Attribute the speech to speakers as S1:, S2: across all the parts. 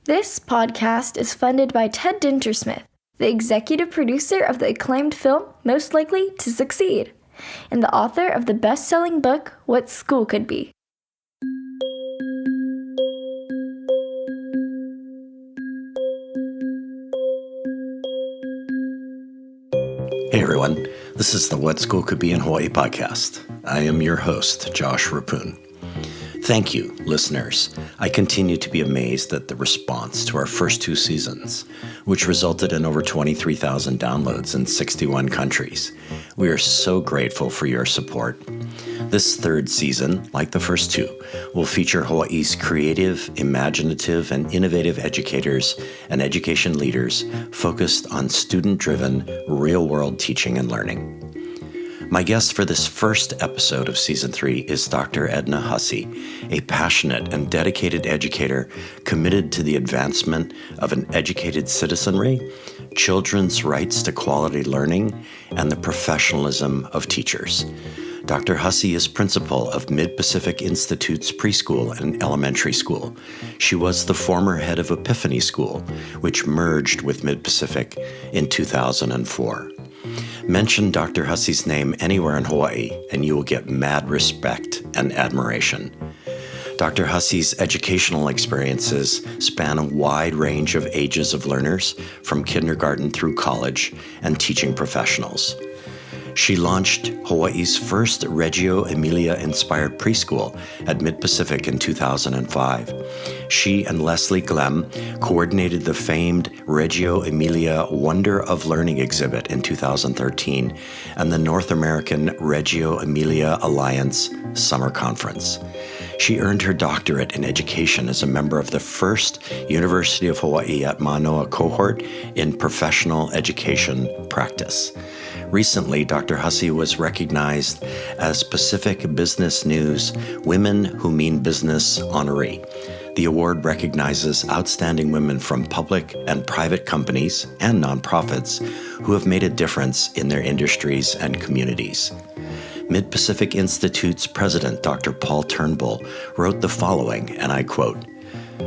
S1: This podcast is funded by Ted Dintersmith, the executive producer of the acclaimed film Most Likely to Succeed, and the author of the best-selling book What School Could Be.
S2: Hey everyone, this is the What School Could Be in Hawaii podcast. I am your host, Josh Rappoon. Thank you, listeners. I continue to be amazed at the response to our first two seasons, which resulted in over 23,000 downloads in 61 countries. We are so grateful for your support. This third season, like the first two, will feature Hawaii's creative, imaginative, and innovative educators and education leaders focused on student-driven, real-world teaching and learning. My guest for this first episode of Season 3 is Dr. Edna Hussey, a passionate and dedicated educator committed to the advancement of an educated citizenry, children's rights to quality learning, and the professionalism of teachers. Dr. Hussey is principal of Mid-Pacific Institute's preschool and elementary school. She was the former head of Epiphany School, which merged with Mid-Pacific in 2004. Mention Dr. Hussey's name anywhere in Hawaii, and you will get mad respect and admiration. Dr. Hussey's educational experiences span a wide range of ages of learners, from kindergarten through college and teaching professionals. She launched Hawaii's first Reggio Emilia-inspired preschool at Mid-Pacific in 2005. She and Leslie Glemm coordinated the famed Reggio Emilia Wonder of Learning exhibit in 2013 and the North American Reggio Emilia Alliance Summer Conference. She earned her doctorate in education as a member of the first University of Hawaii at Manoa cohort in professional education practice. Recently, Dr. Hussey was recognized as Pacific Business News Women Who Mean Business honoree. The award recognizes outstanding women from public and private companies and nonprofits who have made a difference in their industries and communities. Mid-Pacific Institute's president, Dr. Paul Turnbull, wrote the following, and I quote,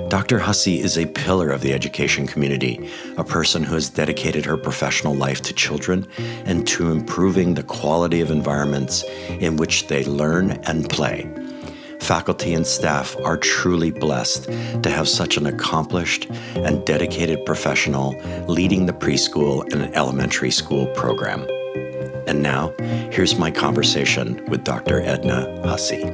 S2: "Dr. Hussey is a pillar of the education community, a person who has dedicated her professional life to children and to improving the quality of environments in which they learn and play. Faculty and staff are truly blessed to have such an accomplished and dedicated professional leading the preschool and elementary school program." And now, here's my conversation with Dr. Edna Hussey.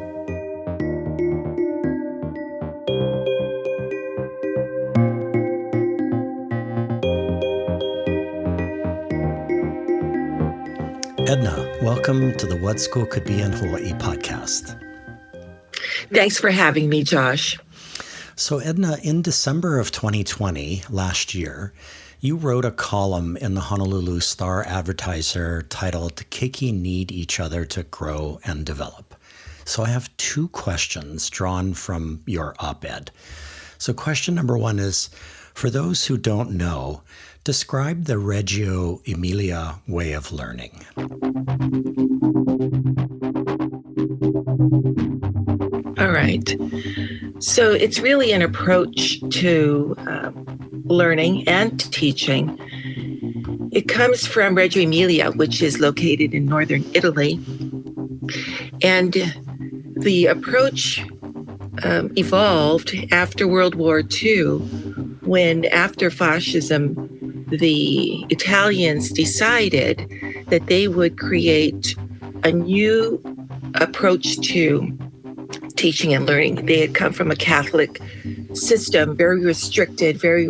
S2: Edna, welcome to the What School Could Be in Hawaii podcast.
S3: Thanks for having me, Josh.
S2: So Edna, in December of 2020, last year, you wrote a column in the Honolulu Star-Advertiser titled "Keiki Need Each Other to Grow and Develop." So I have two questions drawn from your op-ed. So question number one is, for those who don't know, describe the Reggio Emilia way of learning.
S3: All right. So it's really an approach to learning and teaching. It comes from Reggio Emilia, which is located in northern Italy. And the approach evolved after World War II, when after fascism, the Italians decided that they would create a new approach to teaching and learning. They had come from a Catholic system, very restricted, very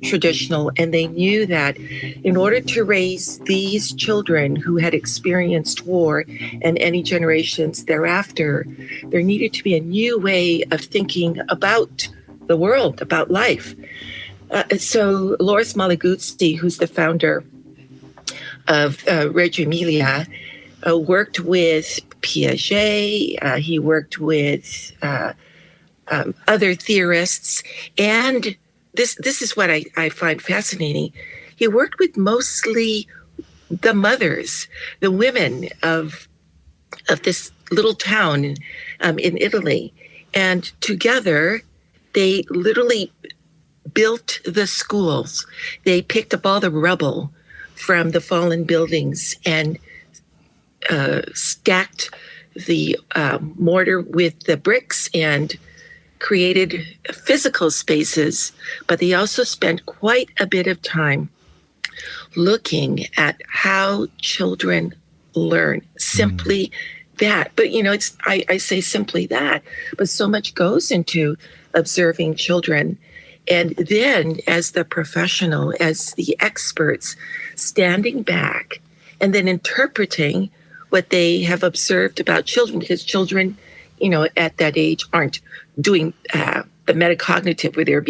S3: traditional, and they knew that in order to raise these children who had experienced war and any generations thereafter, there needed to be a new way of thinking about the world, about life. So Loris Malaguzzi, who's the founder of Reggio Emilia, worked with Piaget. He worked with other theorists, and this is what I find fascinating. He worked with mostly the mothers, the women of this little town in Italy, and together they literally built the schools. They picked up all the rubble from the fallen buildings and stacked the mortar with the bricks and created physical spaces, but they also spent quite a bit of time looking at how children learn. Simply that. But, I say simply that, but so much goes into observing children. And then as the professional, as the experts, standing back and then interpreting what they have observed about children, because children, at that age aren't doing the metacognitive where they're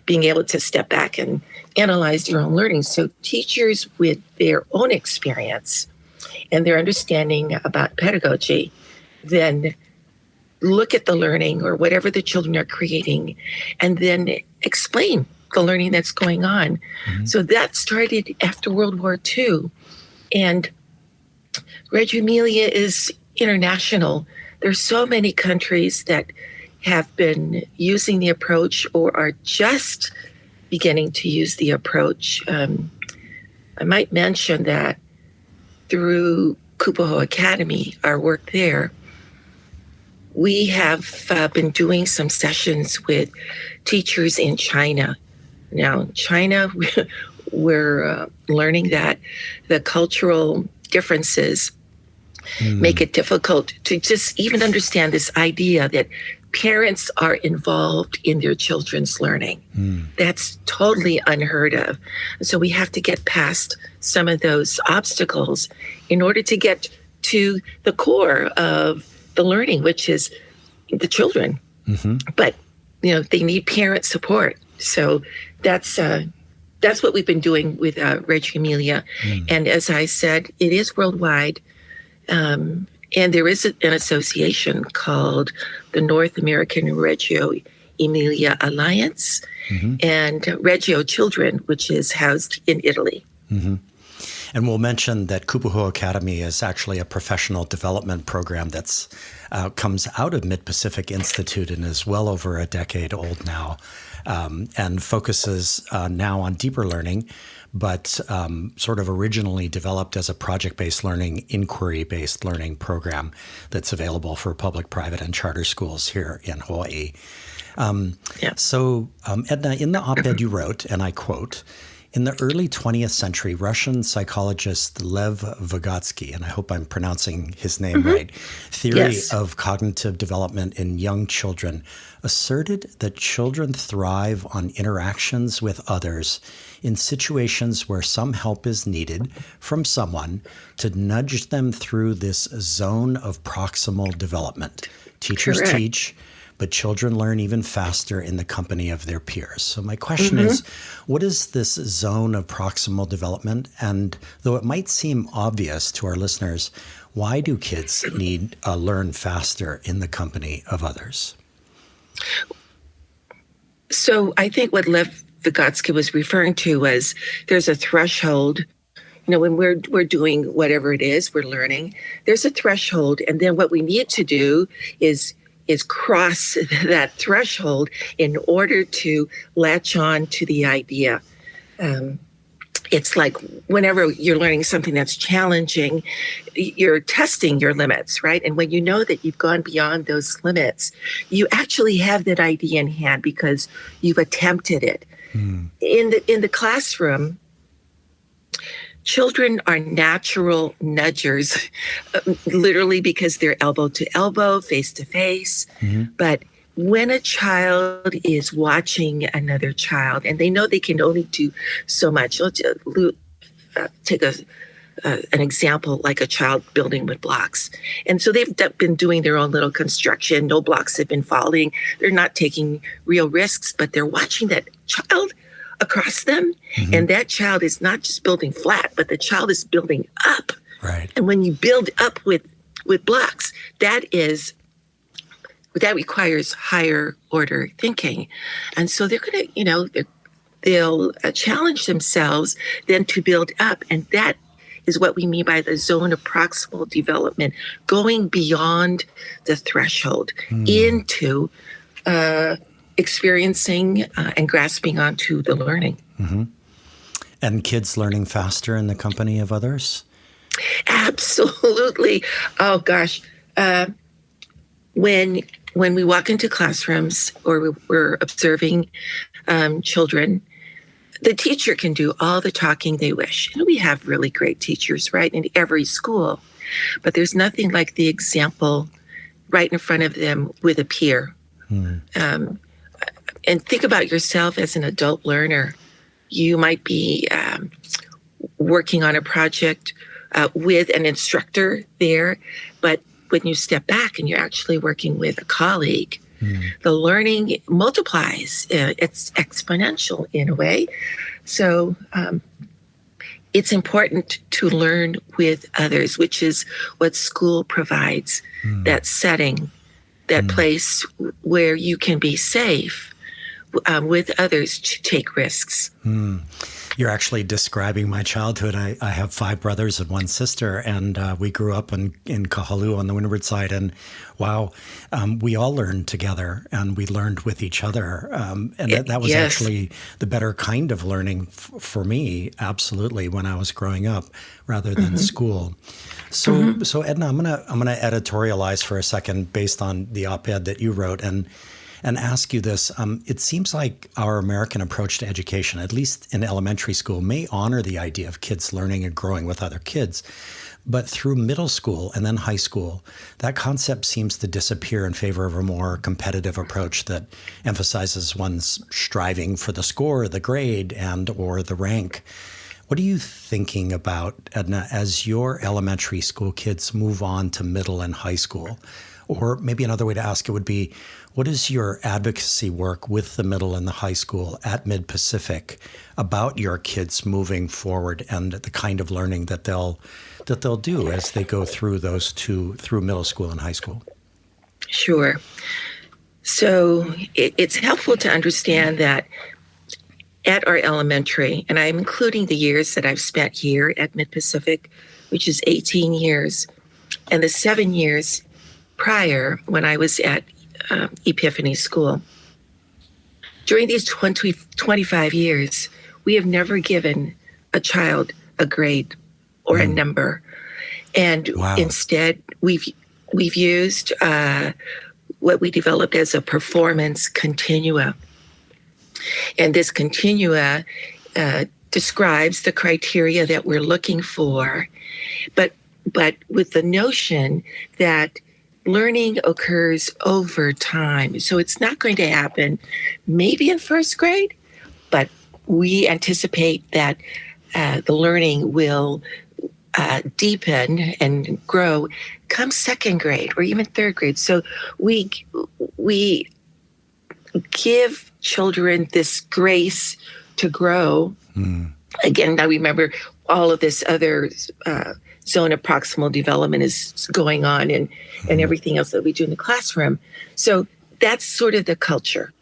S3: being able to step back and analyze their own learning. So teachers with their own experience and their understanding about pedagogy then look at the learning or whatever the children are creating and then explain the learning that's going on. So that started after World War II. And Reggio Emilia is international. There's so many countries that have been using the approach or are just beginning to use the approach. I might mention that through Kupoho Academy, our work there, we have been doing some sessions with teachers in China. Now, in China, we're learning that the cultural differences make it difficult to just even understand this idea that parents are involved in their children's learning. That's totally unheard of. So we have to get past some of those obstacles in order to get to the core of the learning, which is the children. But, they need parent support. So that's what we've been doing with Reggio Emilia. And as I said, it is worldwide. And there is an association called the North American Reggio Emilia Alliance and Reggio Children, which is housed in Italy.
S2: And we'll mention that Kupoho Academy is actually a professional development program that's comes out of Mid-Pacific Institute and is well over a decade old now, and focuses now on deeper learning, but sort of originally developed as a project-based learning, inquiry-based learning program that's available for public, private, and charter schools here in Hawaii. So, Edna, in the op-ed you wrote, and I quote, "In the early 20th century, Russian psychologist Lev Vygotsky, and I hope I'm pronouncing his name right, theory of cognitive development in young children, asserted that children thrive on interactions with others in situations where some help is needed from someone to nudge them through this zone of proximal development. Teachers teach, but children learn even faster in the company of their peers." So my question is, what is this zone of proximal development? And though it might seem obvious to our listeners, why do kids need learn faster in the company of others?
S3: So I think what Lev Vygotsky was referring to was there's a threshold. When we're doing whatever it is we're learning, there's a threshold, and then what we need to do is cross that threshold in order to latch on to the idea. It's like whenever you're learning something that's challenging, you're testing your limits, right? And when you know that you've gone beyond those limits, you actually have that idea in hand because you've attempted it. In the classroom, children are natural nudgers, literally because they're elbow to elbow, face to face. But when a child is watching another child and they know they can only do so much, let's take an example like a child building with blocks. And so they've been doing their own little construction. No blocks have been falling. They're not taking real risks, but they're watching that child across them. And that child is not just building flat, but the child is building up.
S2: Right.
S3: And when you build up with blocks, that requires higher order thinking. And so they're going to, they'll challenge themselves then to build up. And that is what we mean by the zone of proximal development, going beyond the threshold into experiencing and grasping onto the learning.
S2: Mm-hmm. And kids learning faster in the company of others?
S3: Absolutely. Oh gosh. When we walk into classrooms or we're observing children, the teacher can do all the talking they wish. And we have really great teachers, right, in every school. But there's nothing like the example right in front of them with a peer. And think about yourself as an adult learner. You might be working on a project with an instructor there, but when you step back and you're actually working with a colleague, the learning multiplies. It's exponential in a way. So it's important to learn with others, which is what school provides, that setting, that place where you can be safe with others to take risks.
S2: You're actually describing my childhood. I have 5 brothers and 1 sister, and we grew up in Kahalu on the windward side. And wow, we all learned together, and we learned with each other. And that was actually the better kind of learning for me, absolutely, when I was growing up, rather than school. So Edna, I'm gonna editorialize for a second based on the op-ed that you wrote, and ask you this. It seems like our American approach to education, at least in elementary school, may honor the idea of kids learning and growing with other kids. But through middle school and then high school, that concept seems to disappear in favor of a more competitive approach that emphasizes one's striving for the score, the grade, and or the rank. What are you thinking about, Edna, as your elementary school kids move on to middle and high school? Or maybe another way to ask it would be, what is your advocacy work with the middle and the high school at Mid-Pacific about your kids moving forward and the kind of learning that they'll do as they go through through middle school and high school?
S3: Sure. So it's helpful to understand that at our elementary, and I'm including the years that I've spent here at Mid-Pacific, which is 18 years, and the 7 years prior when I was at Epiphany School. During these 25 years, we have never given a child a grade or a number. And instead, we've used what we developed as a performance continua. And this continua describes the criteria that we're looking for, but with the notion that learning occurs over time. So it's not going to happen maybe in first grade, but we anticipate that the learning will deepen and grow come second grade or even third grade. So we give children this grace to grow. Again, now remember all of this other zone of proximal development is going on and everything else that we do in the classroom. So that's sort of the culture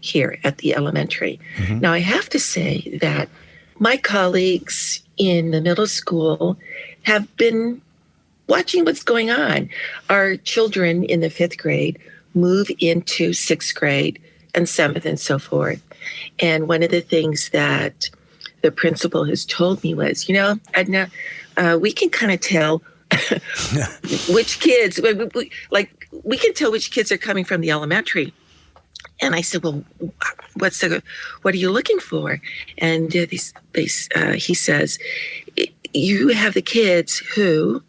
S3: here at the elementary. Now, I have to say that my colleagues in the middle school have been watching what's going on. Our children in the 5th grade move into 6th grade and 7th and so forth. And one of the things that the principal has told me was, Edna, we can kind of tell which kids, we can tell which kids are coming from the elementary. And I said, well, what are you looking for? And he says, you have the kids who,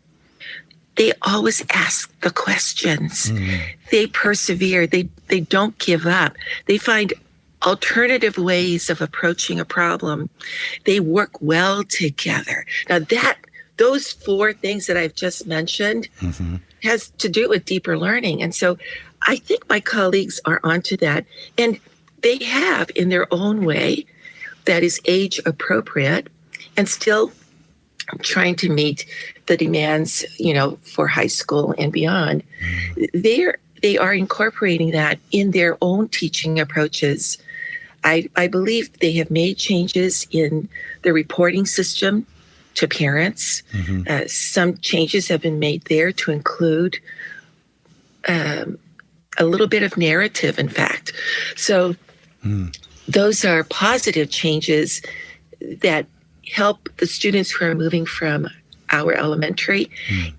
S3: they always ask the questions. They persevere. They don't give up. They find alternative ways of approaching a problem. They work well together. Now those 4 things that I've just mentioned has to do with deeper learning. And so I think my colleagues are onto that. And they have in their own way that is age appropriate and still trying to meet the demands, for high school and beyond. They are incorporating that in their own teaching approaches. I believe they have made changes in the reporting system to parents. Some changes have been made there to include a little bit of narrative, in fact. So those are positive changes that help the students who are moving from our elementary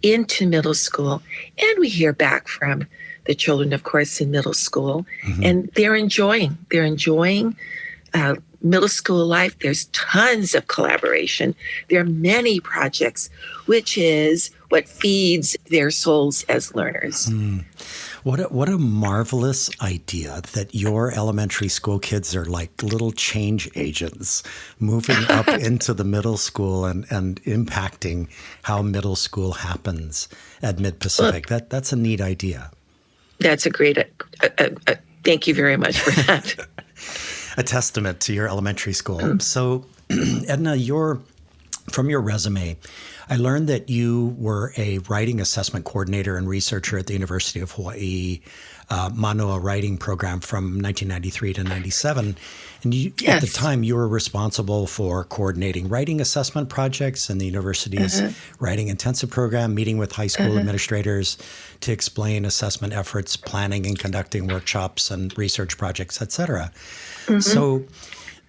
S3: into middle school. And we hear back from the children, of course, in middle school, and they're enjoying middle school life. There's tons of collaboration. There are many projects, which is what feeds their souls as learners.
S2: What a marvelous idea that your elementary school kids are like little change agents moving up into the middle school and impacting how middle school happens at Mid-Pacific. That's a neat idea.
S3: That's a great, thank you very much for that.
S2: A testament to your elementary school. So, Edna, from your resume, I learned that you were a writing assessment coordinator and researcher at the University of Hawaii Manoa Writing Program from 1993 to 97. And at the time, you were responsible for coordinating writing assessment projects in the university's writing intensive program, meeting with high school administrators to explain assessment efforts, planning and conducting workshops and research projects, et cetera. So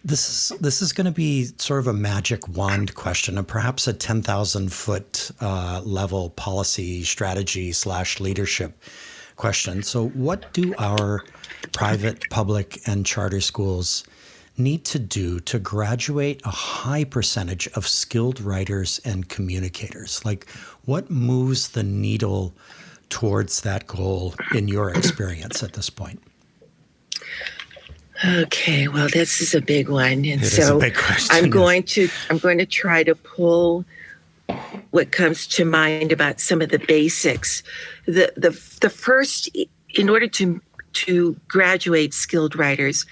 S2: this is going to be sort of a magic wand question and perhaps a 10,000-foot level policy strategy / leadership question. So what do our private, public, and charter schools need to do to graduate a high percentage of skilled writers and communicators? Like, what moves the needle towards that goal in your experience at this point?
S3: Okay, well, this is a big one, and
S2: It is a big question.
S3: I'm going to try to pull what comes to mind about some of the basics. The first, in order to graduate skilled writers,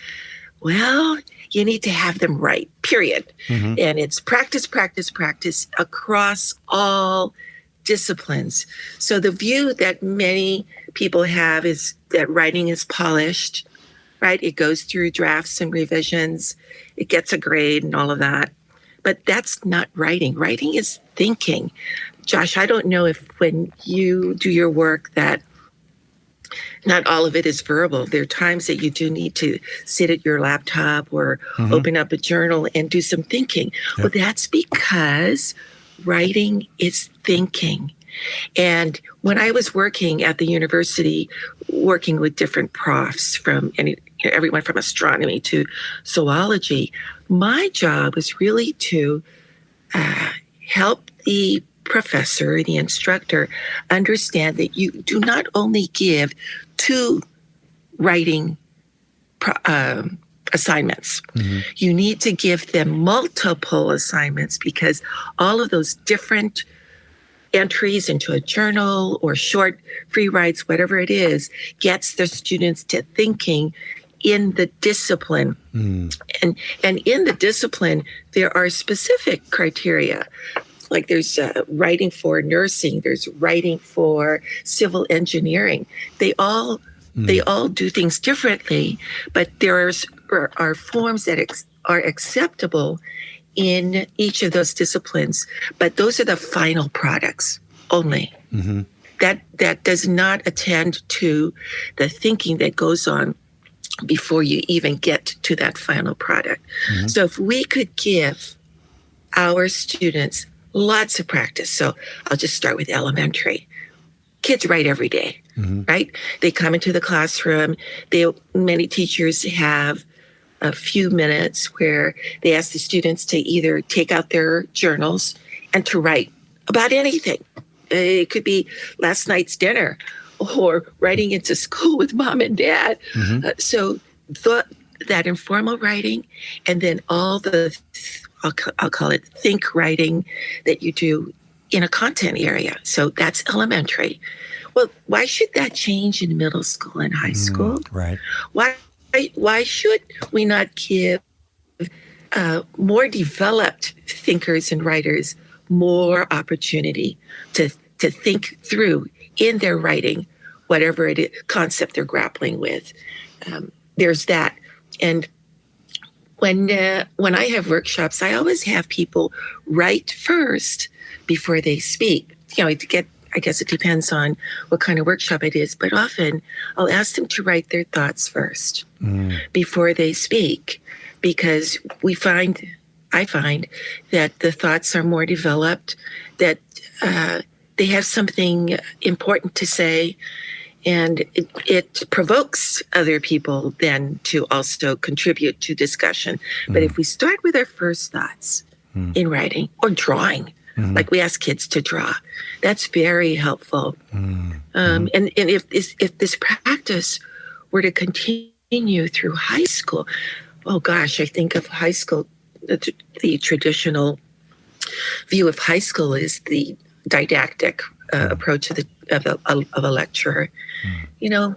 S3: well, you need to have them write, period. And it's practice, practice, practice across all disciplines. So the view that many people have is that writing is polished, right? It goes through drafts and revisions. It gets a grade and all of that. But that's not writing. Writing is thinking. Josh, I don't know if when you do your work that not all of it is verbal. There are times that you do need to sit at your laptop or open up a journal and do some thinking. Well, that's because writing is thinking. And when I was working at the university, working with different profs from everyone from astronomy to zoology, my job was really to help the professor, the instructor, understand that you do not only give 2 writing assignments. You need to give them multiple assignments because all of those different entries into a journal or short free writes, whatever it is, gets the students to thinking in the discipline. And in the discipline, there are specific criteria. Like there's writing for nursing, there's writing for civil engineering. They all do things differently, but there are forms that are acceptable in each of those disciplines. But those are the final products only. That does not attend to the thinking that goes on before you even get to that final product. So if we could give our students lots of practice. So I'll just start with elementary. Kids write every day, right? They come into the classroom. Many teachers have a few minutes where they ask the students to either take out their journals and to write about anything. It could be last night's dinner or writing into school with mom and dad. So that informal writing and then all the I'll call it think writing that you do in a content area. So that's elementary. Well, why should that change in middle school and high school?
S2: Right.
S3: Why should we not give more developed thinkers and writers more opportunity to think through in their writing, whatever it is, concept they're grappling with? There's that. And when I have workshops, I always have people write first before they speak. To get I guess it depends on what kind of workshop it is, but often I'll ask them to write their thoughts first before they speak, because I find that the thoughts are more developed, that they have something important to say, and it provokes other people then to also contribute to discussion. But if we start with our first thoughts in writing or drawing, like we ask kids to draw, that's very helpful. And if this practice were to continue through high school, oh gosh, I think of high school, the traditional view of high school is the didactic approach of a lecturer. You know,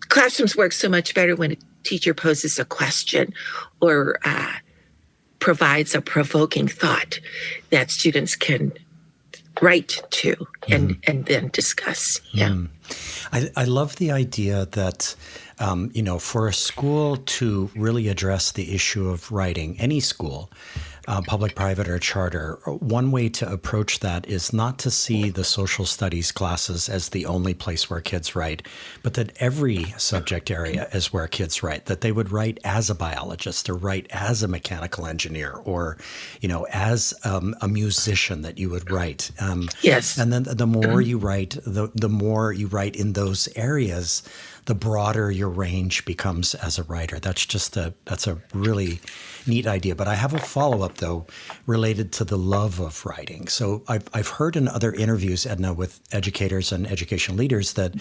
S3: classrooms work so much better when a teacher poses a question or provides a provoking thought that students can write to and then discuss.
S2: I love the idea that, for a school to really address the issue of writing, any school, public, private, or charter, one way to approach that is not to see the social studies classes as the only place where kids write, but that every subject area is where kids write, that they would write as a biologist or write as a mechanical engineer or, as a musician, that you would write.
S3: Yes.
S2: And then the more you write, the more you write in those areas, the broader your range becomes as a writer. That's a really neat idea. But I have a follow-up, though, related to the love of writing. So I've heard in other interviews, Edna, with educators and education leaders, that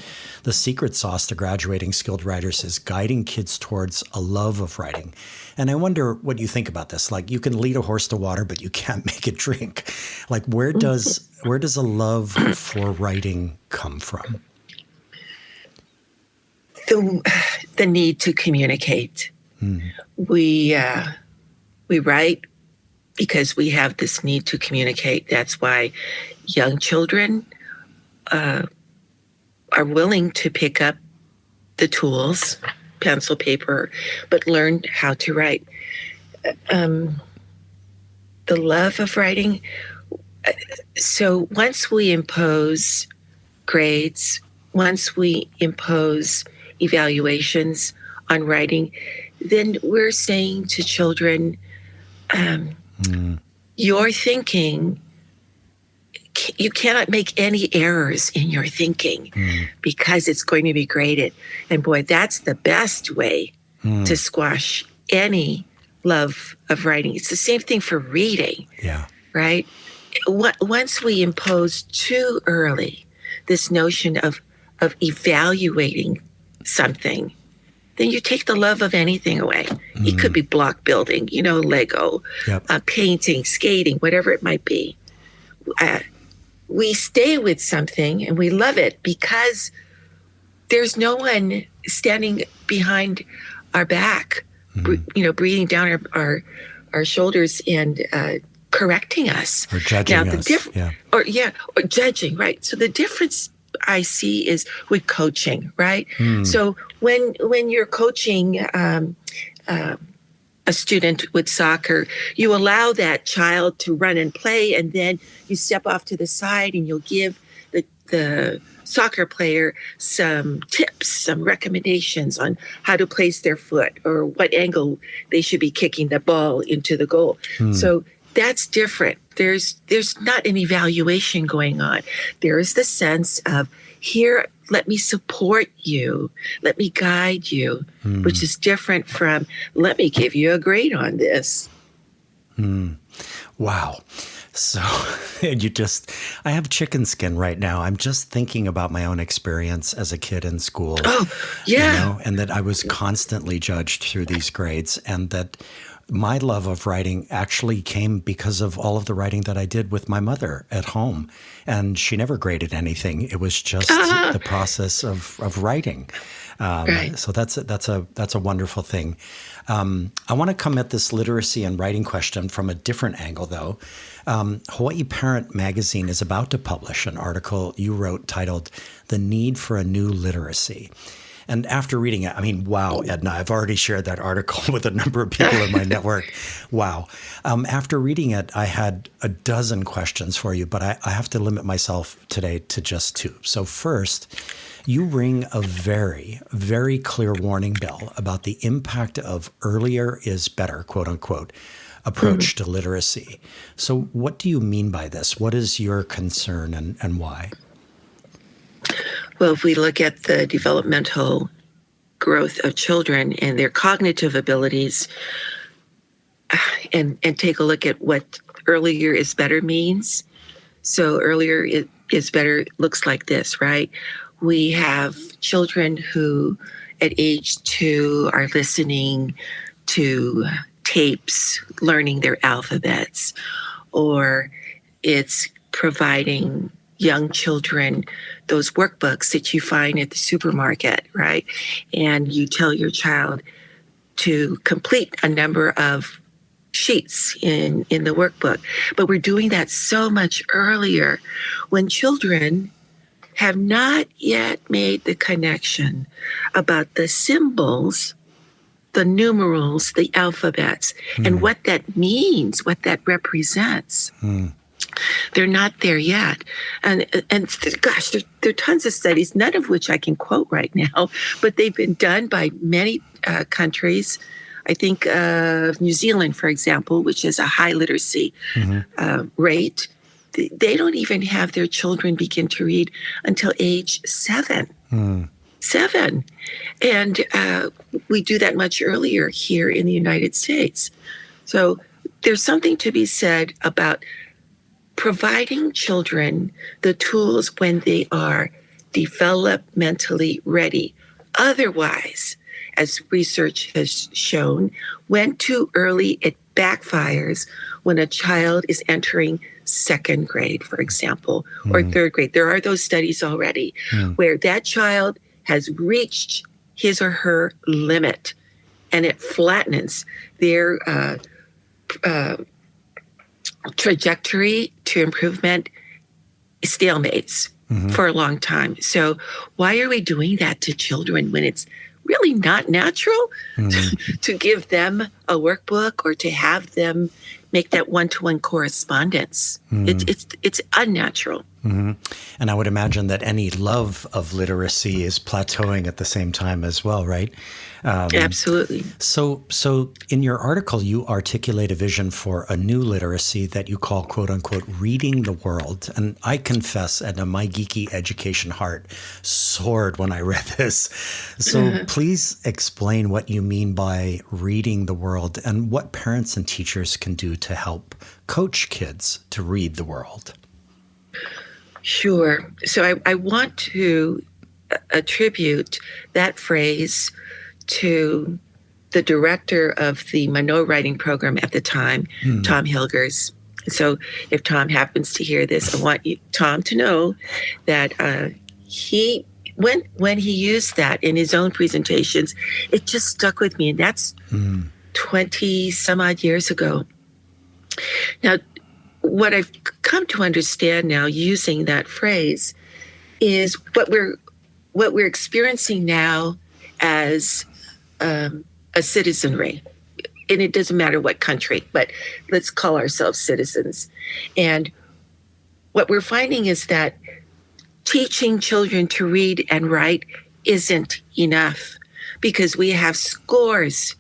S2: the secret sauce to graduating skilled writers is guiding kids towards a love of writing. And I wonder what you think about this. Like, you can lead a horse to water, but you can't make it drink. Like, where does a love for writing come from?
S3: The need to communicate. We write because we have this need to communicate. That's why young children are willing to pick up the tools, pencil, paper, but learn how to write. The love of writing. So once we impose grades, once we impose evaluations on writing, then we're saying to children, your thinking, you cannot make any errors in your thinking because it's going to be graded. And boy, that's the best way to squash any love of writing. It's the same thing for reading, right? Once we impose too early this notion of evaluating something, then you take the love of anything away. It could be block building, Lego, painting, skating, whatever it might be. We stay with something and we love it because there's no one standing behind our back, breathing down our shoulders and correcting us.
S2: Or judging us.
S3: Or judging, right? So the difference I see is with coaching, right? So when you're coaching a student with soccer, you allow that child to run and play, and then you step off to the side and you'll give the soccer player some tips, some recommendations on how to place their foot or what angle they should be kicking the ball into the goal. So that's different. There's not an evaluation going on. There is the sense of, here, let me support you, let me guide you, which is different from, let me give you a grade on this.
S2: Wow. So I have chicken skin right now. I'm just thinking about my own experience as a kid in school.
S3: Oh, yeah.
S2: And that I was constantly judged through these grades, and that my love of writing actually came because of all of the writing that I did with my mother at home. And she never graded anything. It was just the process of writing.
S3: Right.
S2: So that's a wonderful thing. I want to come at this literacy and writing question from a different angle, though. Hawaii Parent Magazine is about to publish an article you wrote titled "The Need for a New Literacy." And after reading it, I mean, wow, Edna, I've already shared that article with a number of people in my network. Wow. After reading it, I had a dozen questions for you, but I have to limit myself today to just two. So first, you ring a very, very clear warning bell about the impact of earlier is better, quote unquote, approach to literacy. So what do you mean by this? What is your concern and why?
S3: Well, if we look at the developmental growth of children and their cognitive abilities, and take a look at what earlier is better means. So earlier is better looks like this, right? We have children who at age 2 are listening to tapes, learning their alphabets, or it's providing young children those workbooks that you find at the supermarket, right? And you tell your child to complete a number of sheets in the workbook. But we're doing that so much earlier when children have not yet made the connection about the symbols, the numerals, the alphabets, and what that means, what that represents. They're not there yet. And gosh, there are tons of studies, none of which I can quote right now, but they've been done by many countries. I think of New Zealand, for example, which has a high literacy rate. They don't even have their children begin to read until age 7. 7. And we do that much earlier here in the United States. So there's something to be said about providing children the tools when they are developmentally ready. Otherwise, as research has shown, when too early, it backfires when a child is entering 2nd grade, for example, or 3rd grade. There are those studies already where that child has reached his or her limit and it flattens their trajectory to improvement, stalemates for a long time. So why are we doing that to children when it's really not natural to give them a workbook or to have them make that one-to-one correspondence? It's unnatural.
S2: And I would imagine that any love of literacy is plateauing at the same time as well, right?
S3: Absolutely.
S2: So in your article, you articulate a vision for a new literacy that you call, quote unquote, reading the world. And I confess, Edna, my geeky education heart soared when I read this. So please explain what you mean by reading the world and what parents and teachers can do to help coach kids to read the world.
S3: Sure. So I want to attribute that phrase to the director of the Monroe Writing Program at the time, Tom Hilgers. So if Tom happens to hear this, I want Tom to know that when he used that in his own presentations, it just stuck with me. And that's 20 some odd years ago. Now, what I've come to understand now using that phrase is what we're experiencing now as a citizenry. And it doesn't matter what country, but let's call ourselves citizens. And what we're finding is that teaching children to read and write isn't enough because we have scores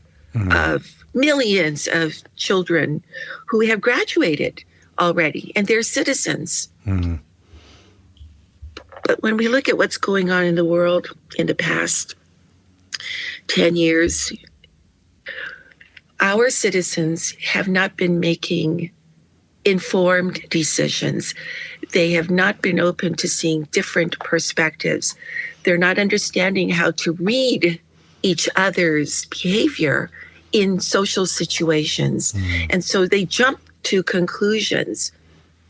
S3: of millions of children who have graduated already and they're citizens. But when we look at what's going on in the world in the past 10 years, our citizens have not been making informed decisions. They have not been open to seeing different perspectives. They're not understanding how to read each other's behavior in social situations. And so they jump to conclusions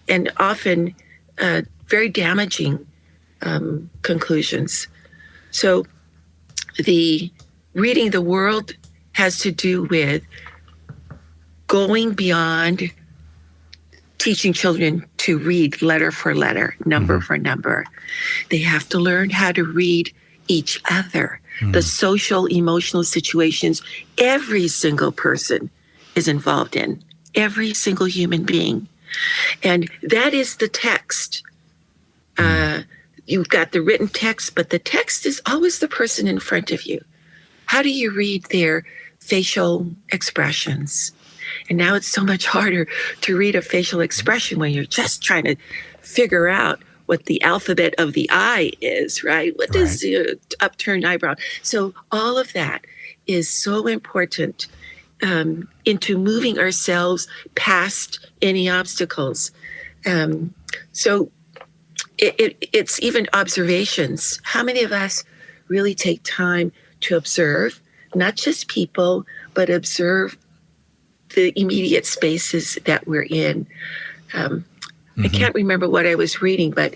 S3: and often very damaging conclusions. So the reading the world has to do with going beyond teaching children to read letter for letter, number for number. They have to learn how to read each other. the social, emotional situations every single person is involved in, every single human being. And that is the text. You've got the written text, but the text is always the person in front of you. How do you read their facial expressions? And now it's so much harder to read a facial expression when you're just trying to figure out what the alphabet of the eye is, right? What does the upturned eyebrow? So all of that is so important into moving ourselves past any obstacles. So it's even observations. How many of us really take time to observe, not just people, but observe the immediate spaces that we're in? I can't remember what I was reading, but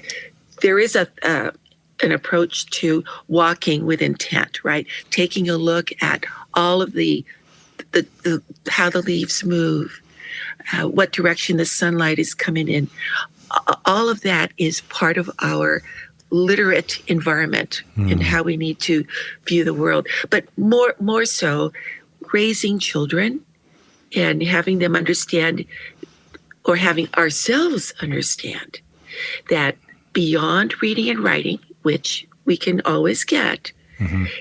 S3: there is an approach to walking with intent, right? Taking a look at all of the how the leaves move, what direction the sunlight is coming in. All of that is part of our literate environment and how we need to view the world. But more so, raising children and having them understand, or having ourselves understand, that beyond reading and writing, which we can always get,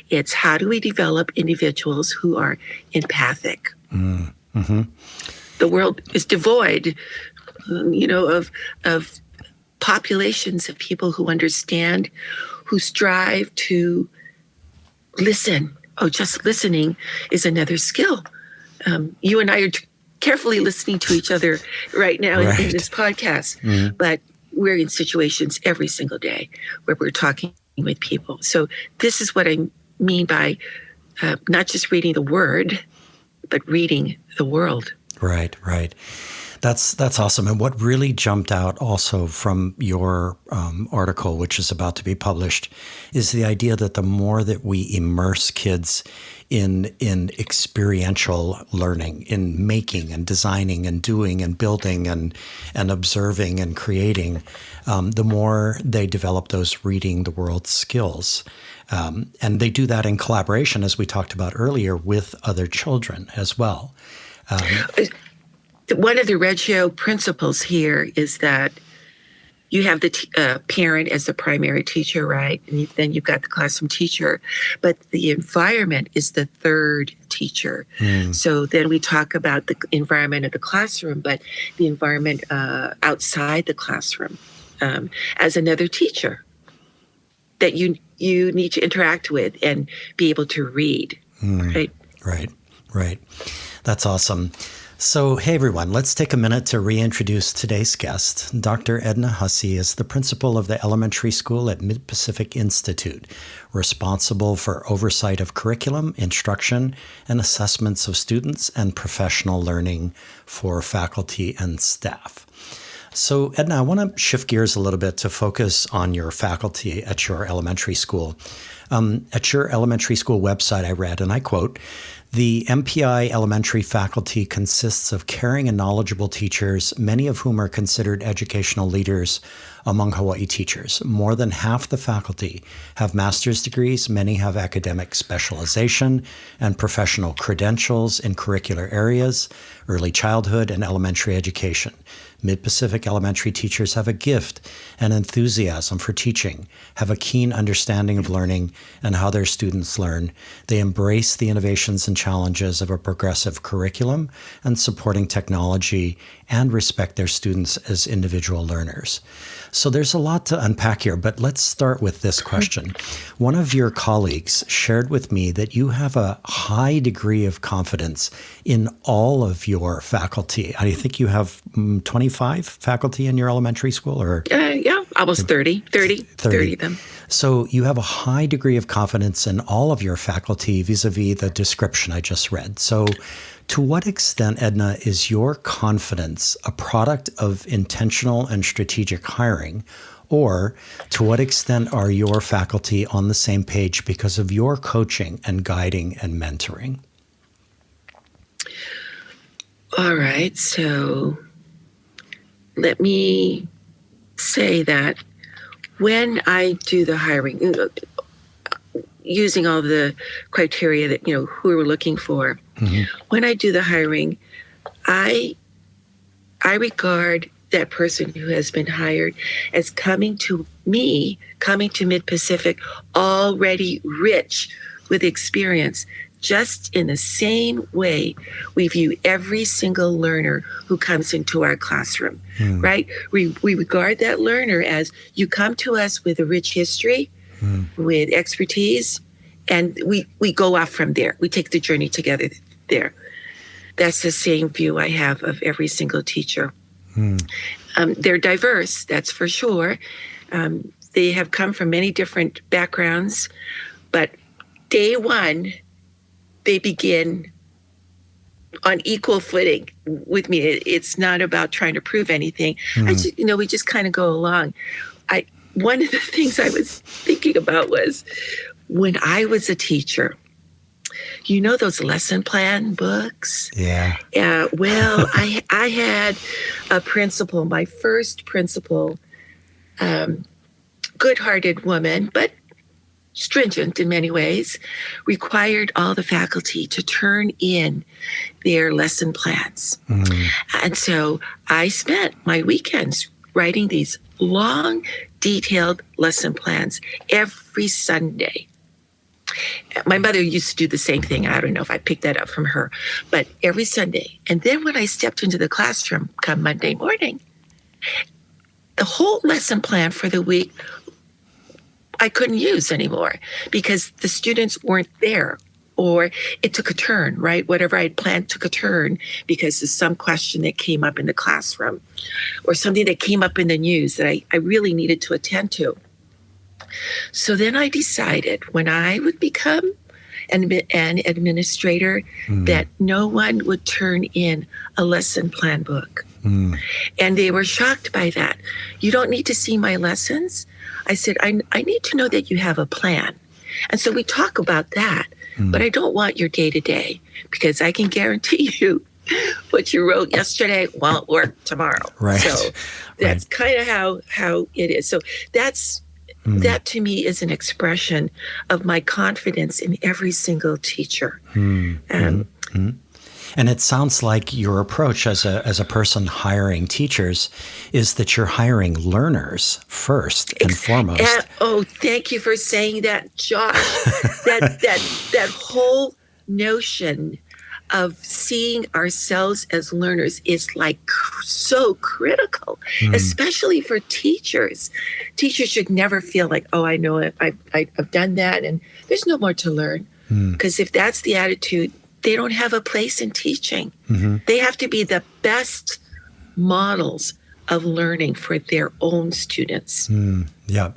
S3: it's how do we develop individuals who are empathic. The world is devoid, of populations of people who understand, who strive to listen. Oh, just listening is another skill. You and I are carefully listening to each other right now in this podcast, but we're in situations every single day where we're talking with people. So this is what I mean by not just reading the word, but reading the world.
S2: Right. That's awesome. And what really jumped out also from your article, which is about to be published, is the idea that the more that we immerse kids in experiential learning, in making and designing and doing and building and observing and creating, the more they develop those reading the world skills. And they do that in collaboration, as we talked about earlier, with other children as well.
S3: One of the Reggio principles here is that you have the parent as the primary teacher, right? And then you've got the classroom teacher, but the environment is the third teacher. So then we talk about the environment of the classroom, but the environment outside the classroom as another teacher that you need to interact with and be able to read, right?
S2: Right. That's awesome. So, hey everyone, let's take a minute to reintroduce today's guest. Dr. Edna Hussey is the principal of the elementary school at Mid-Pacific Institute, responsible for oversight of curriculum, instruction, and assessments of students and professional learning for faculty and staff. So, Edna, I want to shift gears a little bit to focus on your faculty at your elementary school. At your elementary school website, I read, and I quote, "The MPI elementary faculty consists of caring and knowledgeable teachers, many of whom are considered educational leaders among Hawaii teachers. More than half the faculty have master's degrees, many have academic specialization and professional credentials in curricular areas, early childhood and elementary education. Mid-Pacific elementary teachers have a gift and enthusiasm for teaching, have a keen understanding of learning and how their students learn. They embrace the innovations and challenges of a progressive curriculum and supporting technology and respect their students as individual learners." So there's a lot to unpack here, but let's start with this question. One of your colleagues shared with me that you have a high degree of confidence in all of your faculty. I think you have 25 faculty in your elementary school, or?
S3: Yeah, almost 30 of them.
S2: So you have a high degree of confidence in all of your faculty vis-a-vis the description I just read. So to what extent, Edna, is your confidence a product of intentional and strategic hiring? Or to what extent are your faculty on the same page because of your coaching and guiding and mentoring?
S3: All right, so let me say that when I do the hiring, using all the criteria that, who we're looking for. When I do the hiring, I regard that person who has been hired as coming to Mid-Pacific, already rich with experience, just in the same way we view every single learner who comes into our classroom, right? We regard that learner as you come to us with a rich history, with expertise, and we go off from there. We take the journey together there. That's the same view I have of every single teacher. They're diverse, that's for sure. They have come from many different backgrounds, but day one, they begin on equal footing with me. It's not about trying to prove anything. We just kind of go along. One of the things I was thinking about was when I was a teacher, those lesson plan books?
S2: Yeah.
S3: Well, I had a principal, my first principal, good-hearted woman, but stringent in many ways, required all the faculty to turn in their lesson plans. And so I spent my weekends writing these long, detailed lesson plans every Sunday. My mother used to do the same thing. I don't know if I picked that up from her, but every Sunday. And then when I stepped into the classroom come Monday morning, the whole lesson plan for the week I couldn't use anymore because the students weren't there, or it took a turn, right? Whatever I had planned took a turn because of some question that came up in the classroom or something that came up in the news that I really needed to attend to. So then I decided when I would become an administrator that no one would turn in a lesson plan book. And they were shocked by that. You don't need to see my lessons. I said, I need to know that you have a plan. And so we talk about that, but I don't want your day-to-day because I can guarantee you what you wrote yesterday won't work tomorrow.
S2: Right.
S3: So that's kind of how it is. So that to me is an expression of my confidence in every single teacher.
S2: And it sounds like your approach as a person hiring teachers is that you're hiring learners first and foremost.
S3: Thank you for saying that, Josh. that whole notion of seeing ourselves as learners is like so critical, especially for teachers. Teachers should never feel like, I know it, I've done that, and there's no more to learn. Because if that's the attitude, they don't have a place in teaching. They have to be the best models of learning for their own students.
S2: Yeah.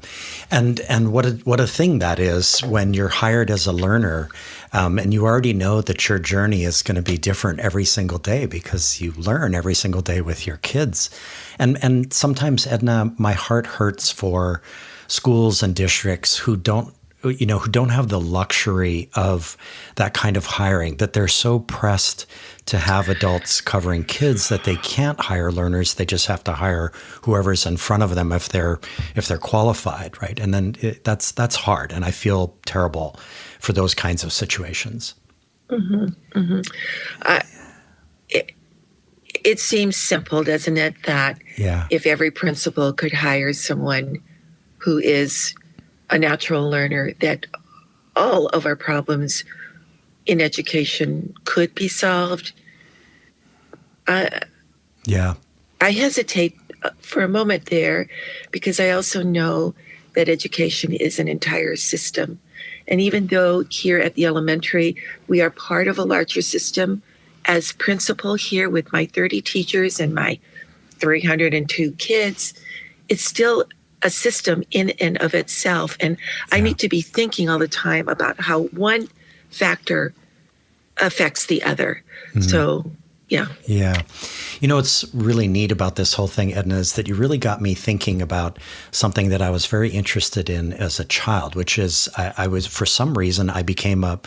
S2: And what a thing that is when you're hired as a learner, and you already know that your journey is going to be different every single day because you learn every single day with your kids. And sometimes, Edna, my heart hurts for schools and districts who don't have the luxury of that kind of hiring, that they're so pressed to have adults covering kids that they can't hire learners. They just have to hire whoever's in front of them if they're qualified, right? And then that's hard, and I feel terrible for those kinds of situations.
S3: It seems simple, doesn't it, that if every principal could hire someone who is a natural learner, that all of our problems in education could be solved. I hesitate for a moment there because I also know that education is an entire system. And even though here at the elementary, we are part of a larger system, as principal here with my 30 teachers and my 302 kids, it's still a system in and of itself. And I need to be thinking all the time about how one factor affects the other. So, yeah.
S2: What's really neat about this whole thing, Edna, is that you really got me thinking about something that I was very interested in as a child, which is I was, for some reason, I became a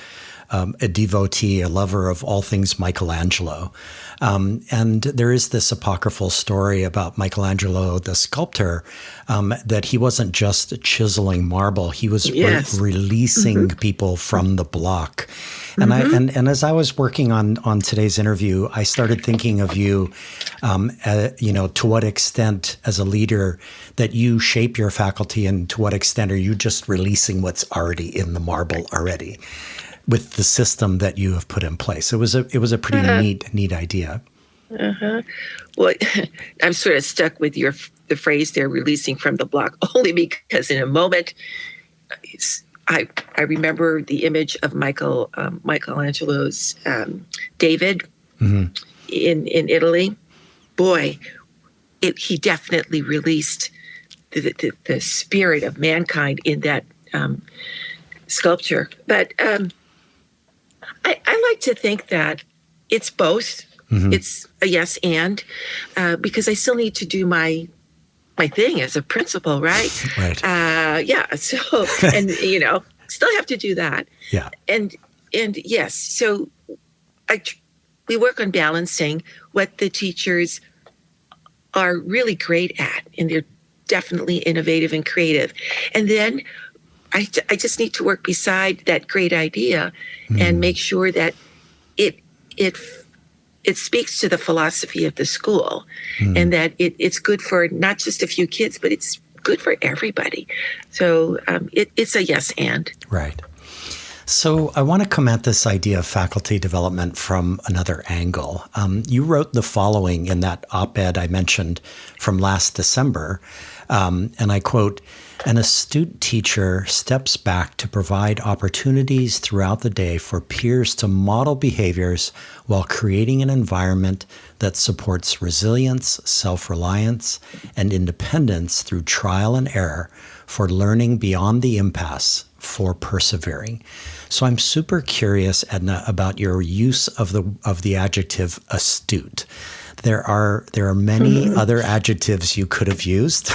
S2: a devotee, a lover of all things Michelangelo. And there is this apocryphal story about Michelangelo, the sculptor, that he wasn't just chiseling marble, he was releasing people from the block. And and as I was working on today's interview, I started thinking of you, to what extent as a leader that you shape your faculty, and to what extent are you just releasing what's already in the marble already with the system that you have put in place. It was a pretty neat idea.
S3: Well, I'm sort of stuck with the phrase there, releasing from the block, only because in a moment, I remember the image of Michelangelo's David in Italy. Boy, he definitely released the spirit of mankind in that sculpture. But I like to think that it's both. It's a yes and, because I still need to do my thing as a principal, right?
S2: Right.
S3: So, and still have to do that.
S2: Yeah.
S3: And yes, so we work on balancing what the teachers are really great at, and they're definitely innovative and creative. And then I just need to work beside that great idea and make sure that it speaks to the philosophy of the school, and that it's good for not just a few kids, but it's good for everybody. So it's a yes and.
S2: Right. So I want to come at this idea of faculty development from another angle. You wrote the following in that op-ed I mentioned from last December, and I quote, "An astute teacher steps back to provide opportunities throughout the day for peers to model behaviors while creating an environment that supports resilience, self-reliance, and independence through trial and error, for learning beyond the impasse, for persevering." So I'm super curious, Edna, about your use of the adjective astute. There are many other adjectives you could have used.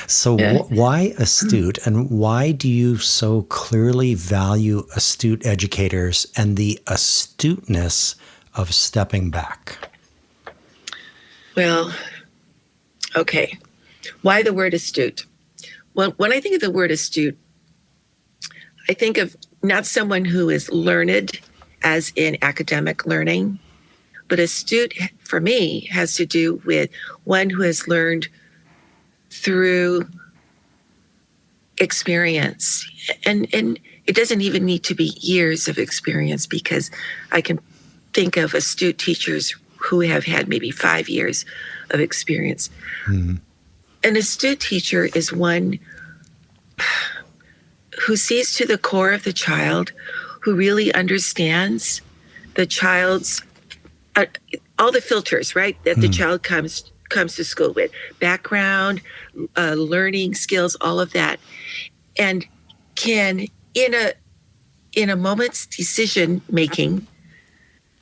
S2: So why astute, and why do you so clearly value astute educators and the astuteness of stepping back?
S3: Well, okay. Why the word astute? Well, when I think of the word astute, I think of not someone who is learned as in academic learning, but astute for me has to do with one who has learned through experience. And it doesn't even need to be years of experience, because I can think of astute teachers who have had maybe 5 years of experience. An astute teacher is one who sees to the core of the child, who really understands the child's all the filters, right, that the child comes to school with, background, learning skills, all of that, and can in a moment's decision making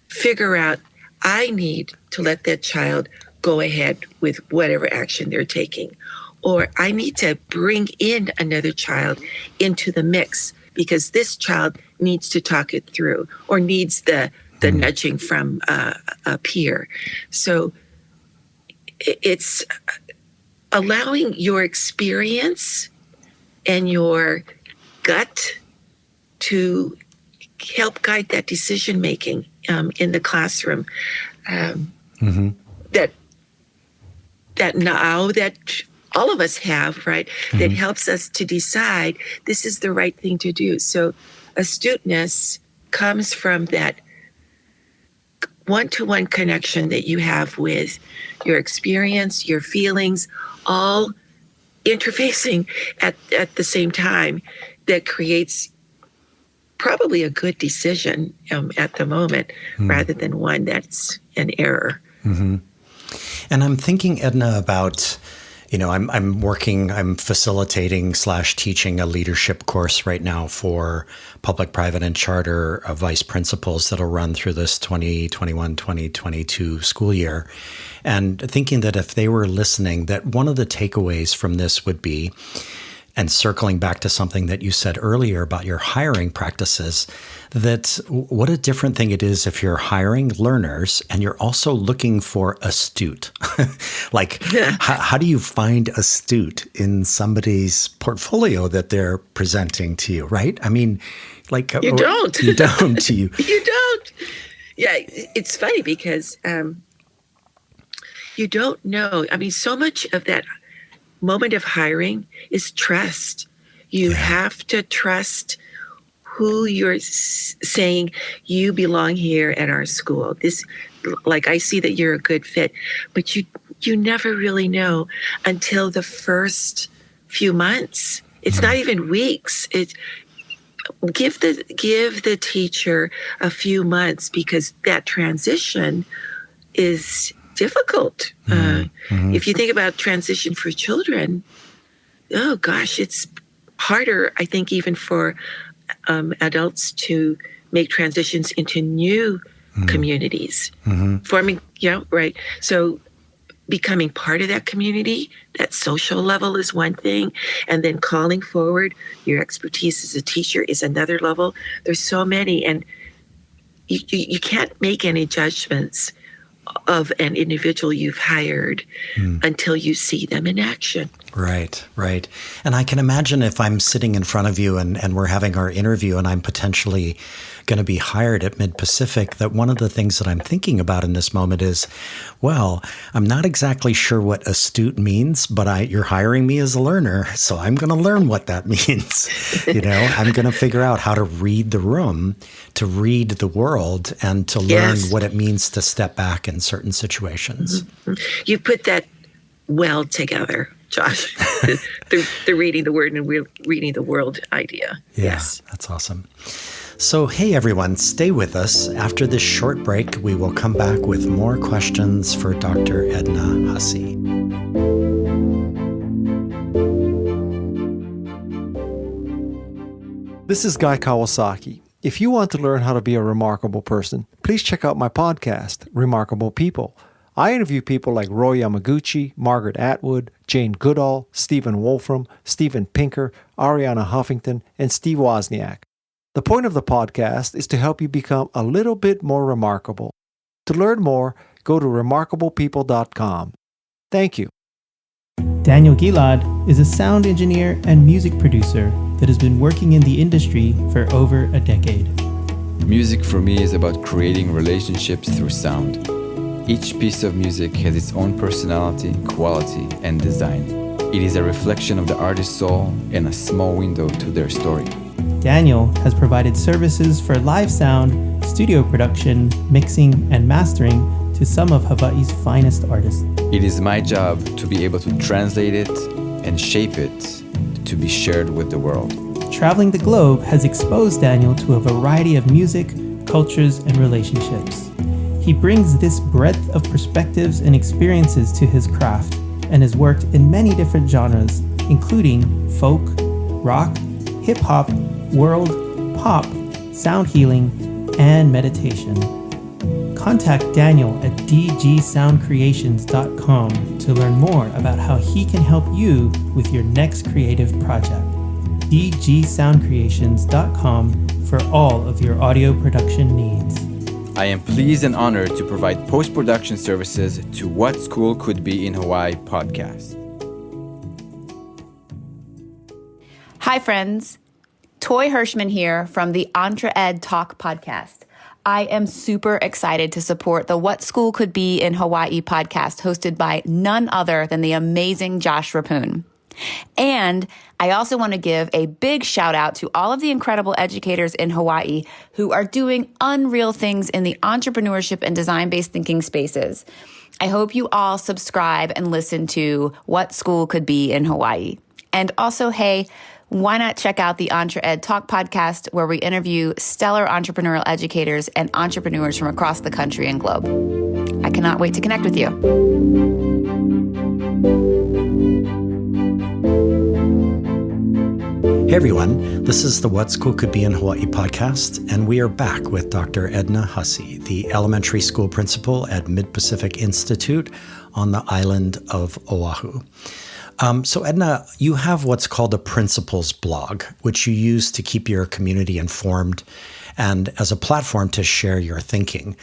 S3: figure out, I need to let that child go ahead with whatever action they're taking, or I need to bring in another child into the mix because this child needs to talk it through, or needs the nudging from a peer. So it's allowing your experience and your gut to help guide that decision making in the classroom. That now that all of us have, right, that helps us to decide this is the right thing to do. So astuteness comes from that one-to-one connection that you have with your experience, your feelings, all interfacing at the same time, that creates probably a good decision at the moment, rather than one that's an error.
S2: And I'm thinking, Edna, about, I'm facilitating / teaching a leadership course right now for public, private, and charter vice principals that'll run through this 2021-2022 school year. And thinking that if they were listening, that one of the takeaways from this would be And circling back to something that you said earlier about your hiring practices, that what a different thing it is if you're hiring learners and you're also looking for astute. Like, how do you find astute in somebody's portfolio that they're presenting to you, right? I mean, like...
S3: You don't.
S2: You don't. You
S3: don't. Yeah, it's funny because you don't know. I mean, so much of that moment of hiring is trust. You have to trust who you're saying you belong here at our school. This, like, I see that you're a good fit, but you never really know until the first few months. It's not even weeks. It's give the teacher a few months, because that transition is difficult. If you think about transition for children, oh gosh, it's harder, I think, even for adults to make transitions into new communities, forming, right. So becoming part of that community, that social level is one thing. And then calling forward your expertise as a teacher is another level. There's so many, and you can't make any judgments of an individual you've hired until you see them in action.
S2: Right. And I can imagine if I'm sitting in front of you and we're having our interview and I'm potentially going to be hired at Mid-Pacific, that one of the things that I'm thinking about in this moment is, well, I'm not exactly sure what astute means, but you're hiring me as a learner, so I'm going to learn what that means. I'm going to figure out how to read the room, to read the world, and to learn what it means to step back in certain situations.
S3: You put that well together, Josh. the reading the word and reading the world idea.
S2: Yeah, yes. That's awesome. So, hey, everyone, stay with us. After this short break, we will come back with more questions for Dr. Edna Hussey.
S4: This is Guy Kawasaki. If you want to learn how to be a remarkable person, please check out my podcast, Remarkable People. I interview people like Roy Yamaguchi, Margaret Atwood, Jane Goodall, Stephen Wolfram, Steven Pinker, Ariana Huffington, and Steve Wozniak. The point of the podcast is to help you become a little bit more remarkable. To learn more, go to remarkablepeople.com. Thank you.
S5: Daniel Gilad is a sound engineer and music producer that has been working in the industry for over a decade.
S6: Music for me is about creating relationships through sound. Each piece of music has its own personality, quality, and design. It is a reflection of the artist's soul and a small window to their story.
S5: Daniel has provided services for live sound, studio production, mixing, and mastering to some of Hawaii's finest artists.
S6: It is my job to be able to translate it and shape it to be shared with the world.
S5: Traveling the globe has exposed Daniel to a variety of music, cultures, and relationships. He brings this breadth of perspectives and experiences to his craft and has worked in many different genres, including folk, rock, hip-hop, world, pop, sound healing, and meditation. Contact Daniel at dgsoundcreations.com to learn more about how he can help you with your next creative project. dgsoundcreations.com for all of your audio production needs.
S6: I am pleased and honored to provide post-production services to What School Could Be in Hawaii podcast.
S7: Hi, friends. Toy Hirschman here from the Entre Ed Talk podcast. I am super excited to support the What School Could Be in Hawaii podcast hosted by none other than the amazing Josh Rappoon. And I also want to give a big shout out to all of the incredible educators in Hawaii who are doing unreal things in the entrepreneurship and design-based thinking spaces. I hope you all subscribe and listen to What School Could Be in Hawaii. And also, hey, why not check out the Entre Ed Talk podcast, where we interview stellar entrepreneurial educators and entrepreneurs from across the country and globe. I cannot wait to connect with you.
S2: Hey everyone, this is the What School Could Be in Hawaii podcast, and we are back with Dr. Edna Hussey, the elementary school principal at Mid-Pacific Institute on the island of Oahu. So Edna, you have what's called a principals blog, which you use to keep your community informed and as a platform to share your thinking.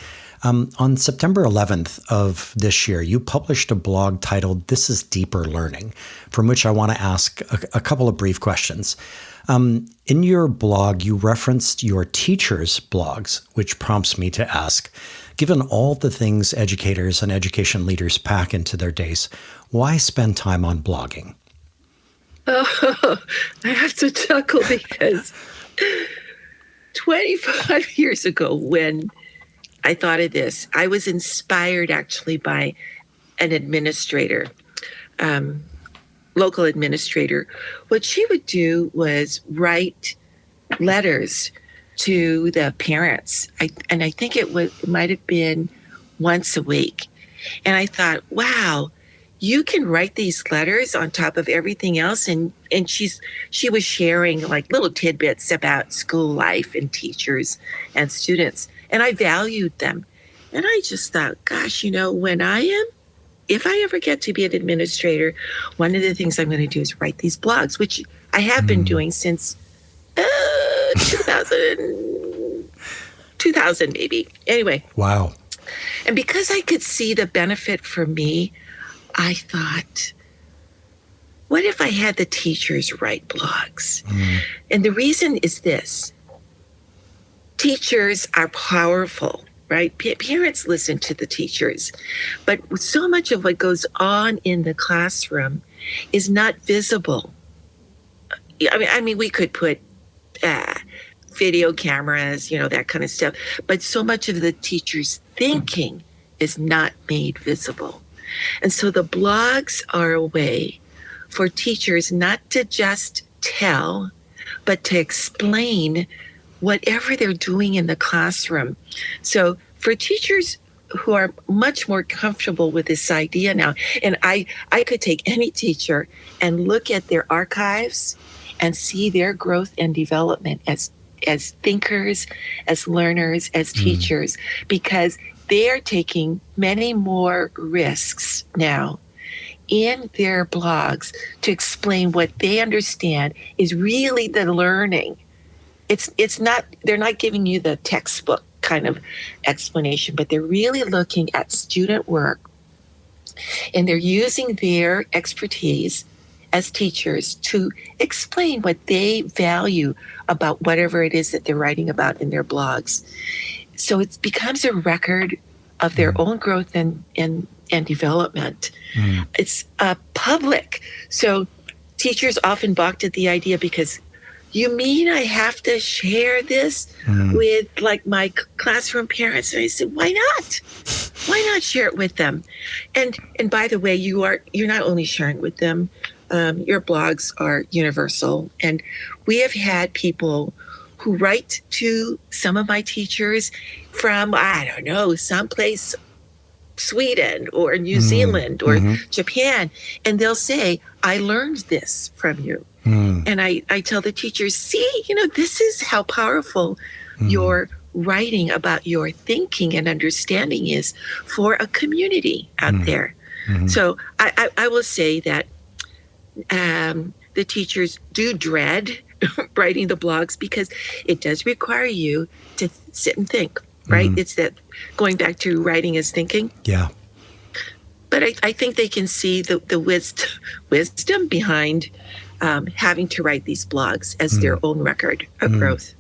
S2: On September 11th of this year, you published a blog titled This is Deeper Learning, from which I want to ask a couple of brief questions. In your blog, you referenced your teachers' blogs, which prompts me to ask, given all the things educators and education leaders pack into their days, why spend time on blogging?
S3: Oh, I have to chuckle because 25 years ago, when I thought of this, I was inspired actually by an administrator, local administrator. What she would do was write letters to the parents. I think it might have been once a week. And I thought, wow, you can write these letters on top of everything else. And she was sharing like little tidbits about school life and teachers and students. And I valued them. And I just thought, gosh, if I ever get to be an administrator, one of the things I'm going to do is write these blogs, which I have been doing since 2000 maybe. Anyway.
S2: Wow.
S3: And because I could see the benefit for me, I thought, what if I had the teachers write blogs? And the reason is this. Teachers are powerful, right? Parents listen to the teachers. But so much of what goes on in the classroom is not visible. I mean, we could put video cameras, that kind of stuff. But so much of the teacher's thinking is not made visible. And so the blogs are a way for teachers not to just tell, but to explain whatever they're doing in the classroom. So for teachers who are much more comfortable with this idea now, and I could take any teacher and look at their archives and see their growth and development as thinkers, as learners, as teachers, because they are taking many more risks now in their blogs to explain what they understand is really the learning. It's not, they're not giving you the textbook kind of explanation, but they're really looking at student work, and they're using their expertise as teachers to explain what they value about whatever it is that they're writing about in their blogs. So it becomes a record of their own growth and development. It's public. So teachers often balked at the idea because, you mean I have to share this with like my classroom parents? And I said, why not? Why not share it with them? And by the way, you're not only sharing it with them, your blogs are universal. And we have had people who write to some of my teachers from, I don't know, someplace, Sweden or New Zealand or Japan. And they'll say, I learned this from you. And I tell the teachers, see, this is how powerful your writing about your thinking and understanding is for a community out there. So I will say that the teachers do dread writing the blogs because it does require you to sit and think, right? It's that going back to writing is thinking.
S2: Yeah.
S3: But I think they can see the wisdom behind having to write these blogs as their own record of growth.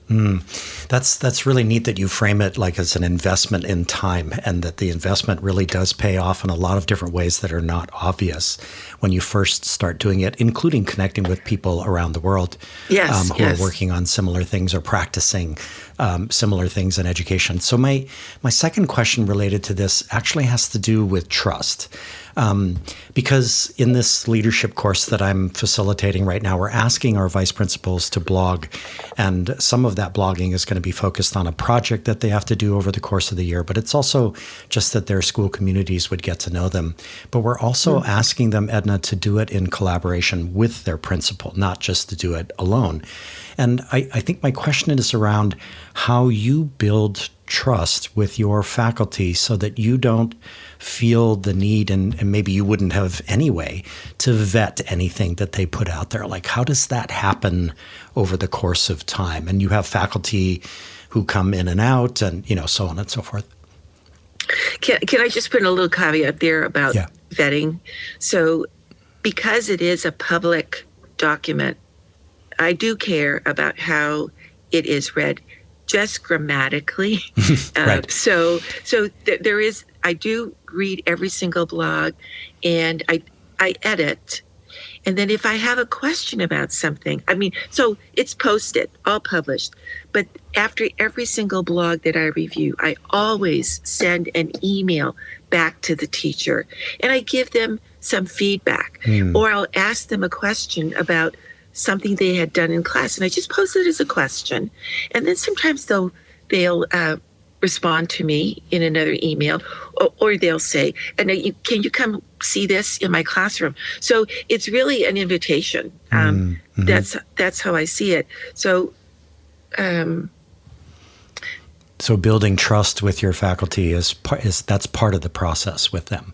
S2: That's really neat that you frame it like as an investment in time, and that the investment really does pay off in a lot of different ways that are not obvious when you first start doing it, including connecting with people around the world who are working on similar things or practicing similar things in education. So my second question related to this actually has to do with trust. Because in this leadership course that I'm facilitating right now, we're asking our vice principals to blog, and some of that blogging is going to be focused on a project that they have to do over the course of the year, but it's also just that their school communities would get to know them. But we're also asking them, Edna, to do it in collaboration with their principal, not just to do it alone. And I think my question is around how you build trust with your faculty so that you don't feel the need, and maybe you wouldn't have anyway, to vet anything that they put out there. Like, how does that happen over the course of time? And you have faculty who come in and out and, so on and so forth.
S3: Can I just put in a little caveat there about vetting? So because it is a public document, I do care about how it is read, just grammatically.
S2: Right.
S3: So there is, I do read every single blog, and I edit. And then if I have a question about something, so it's posted, all published. But after every single blog that I review, I always send an email back to the teacher, and I give them some feedback. Or I'll ask them a question about something they had done in class, and I just post it as a question. And then sometimes they'll respond to me in another email, or they'll say, "And can you come see this in my classroom?" So it's really an invitation. That's how I see it. So,
S2: so building trust with your faculty is that's part of the process with them.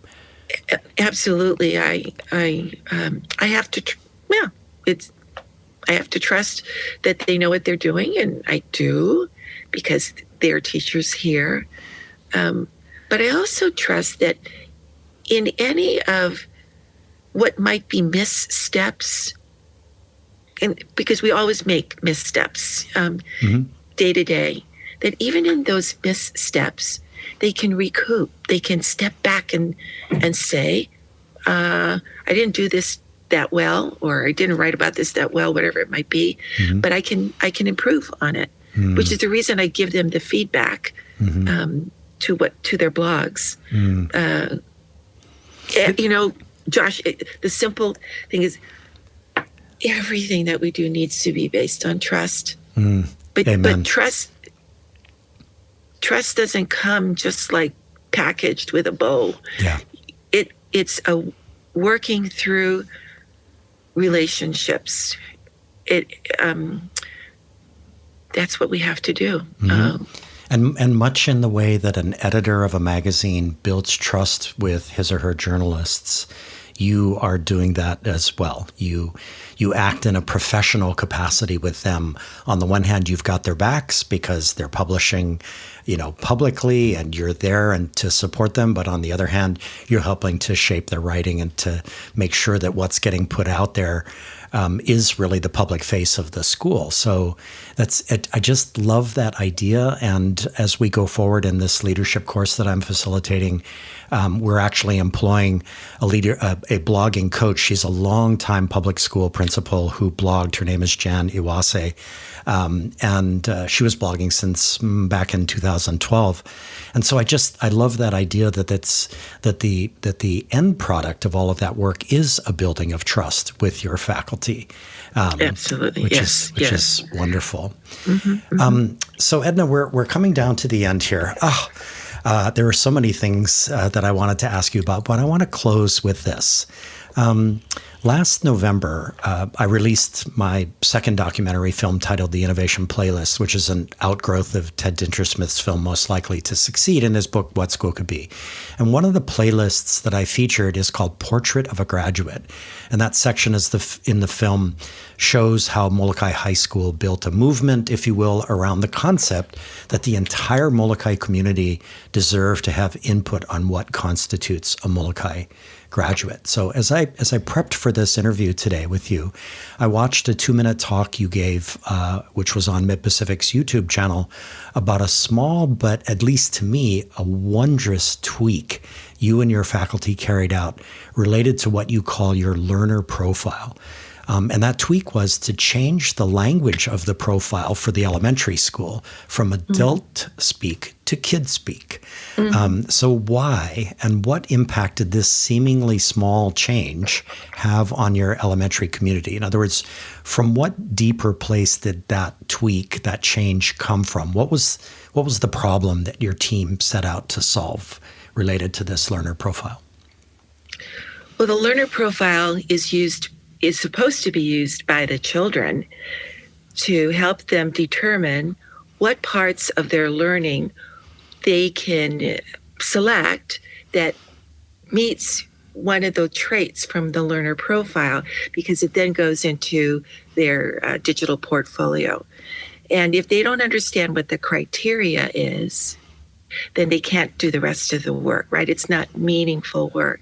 S3: Absolutely, I have to. I have to trust that they know what they're doing, and I do, because they're teachers here. But I also trust that in any of what might be missteps, and because we always make missteps day to day, that even in those missteps, they can recoup. They can step back and say, I didn't do this that well, or I didn't write about this that well, whatever it might be, but I can improve on it, which is the reason I give them the feedback to their blogs. Josh, the simple thing is, everything that we do needs to be based on trust. But trust doesn't come just like packaged with a bow.
S2: Yeah,
S3: it's a working through relationships. That's what we have to do.
S2: And much in the way that an editor of a magazine builds trust with his or her journalists, you are doing that as well. You act in a professional capacity with them. On the one hand, you've got their backs because they're publishing, publicly, and you're there and to support them. But on the other hand, you're helping to shape their writing and to make sure that what's getting put out there is really the public face of the school. So that's it. I just love that idea. And as we go forward in this leadership course that I'm facilitating, we're actually employing a blogging coach. She's a longtime public school principal who blogged. Her name is Jan Iwase. And she was blogging since back in 2012. And so I love that idea that the end product of all of that work is a building of trust with your faculty.
S3: Absolutely.
S2: Which is wonderful. So Edna, we're coming down to the end here. There are so many things that I wanted to ask you about, but I want to close with this. Last November, I released my second documentary film titled The Innovation Playlist, which is an outgrowth of Ted Dintersmith's film Most Likely to Succeed in his book, What School Could Be. And one of the playlists that I featured is called Portrait of a Graduate. And that section in the film shows how Molokai High School built a movement, if you will, around the concept that the entire Molokai community deserved to have input on what constitutes a Molokai graduate. So as I prepped for this interview today with you, I watched a 2-minute talk you gave, which was on Mid-Pacific's YouTube channel, about a small, but at least to me, a wondrous tweak you and your faculty carried out related to what you call your learner profile. And that tweak was to change the language of the profile for the elementary school from adult speak to kid speak. So why and what impact did this seemingly small change have on your elementary community? In other words, from what deeper place did that tweak, that change come from? What was the problem that your team set out to solve related to this learner profile?
S3: Well, the learner profile is supposed to be used by the children to help them determine what parts of their learning they can select that meets one of the traits from the learner profile, because it then goes into their digital portfolio. And if they don't understand what the criteria is, then they can't do the rest of the work, right? It's not meaningful work.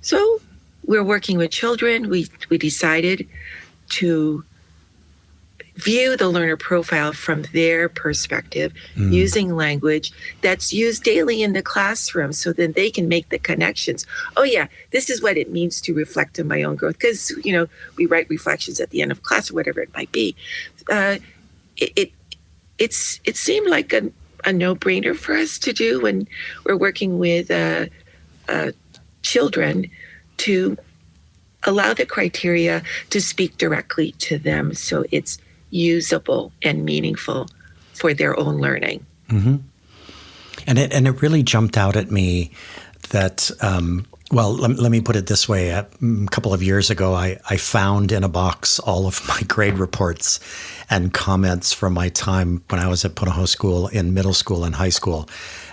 S3: So we're working with children. We decided to view the learner profile from their perspective, using language that's used daily in the classroom, so then they can make the connections. Oh yeah, this is what it means to reflect on my own growth, because we write reflections at the end of class or whatever it might be. It seemed like a no-brainer for us to do when we're working with children, to allow the criteria to speak directly to them, so it's usable and meaningful for their own learning.
S2: Mm-hmm. And it really jumped out at me that, let me put it this way. A couple of years ago, I found in a box all of my grade reports and comments from my time when I was at Punahou School in middle school and high school.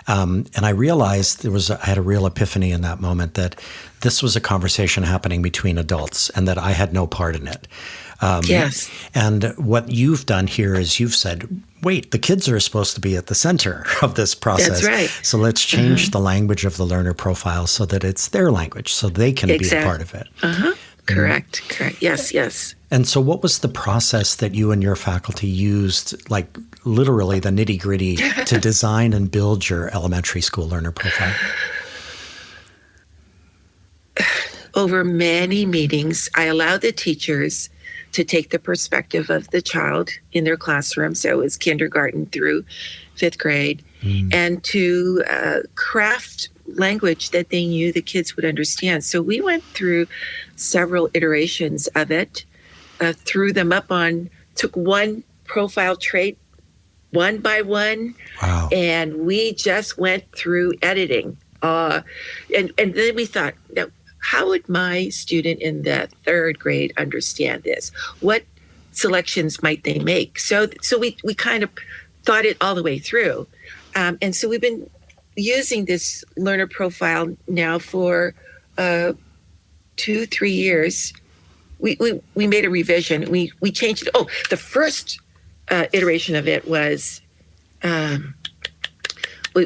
S2: And I realized I had a real epiphany in that moment that this was a conversation happening between adults and that I had no part in it.
S3: Yes.
S2: And what you've done here is you've said, wait, the kids are supposed to be at the center of this process.
S3: That's right.
S2: So let's change the language of the learner profile so that it's their language, so they can be a part of it.
S3: Correct. Yes.
S2: And so what was the process that you and your faculty used, like literally the nitty-gritty, to design and build your elementary school learner profile?
S3: Over many meetings, I allowed the teachers to take the perspective of the child in their classroom, so it was kindergarten through 5th grade, and to craft language that they knew the kids would understand. So we went through several iterations of it, threw them up took one profile trait one by one, and we just went through editing. And then we thought, now, how would my student in the 3rd grade understand this? What selections might they make? So we kind of thought it all the way through. And so we've been using this learner profile now for 2-3 years. We made a revision. We changed it. Oh, the first iteration of it was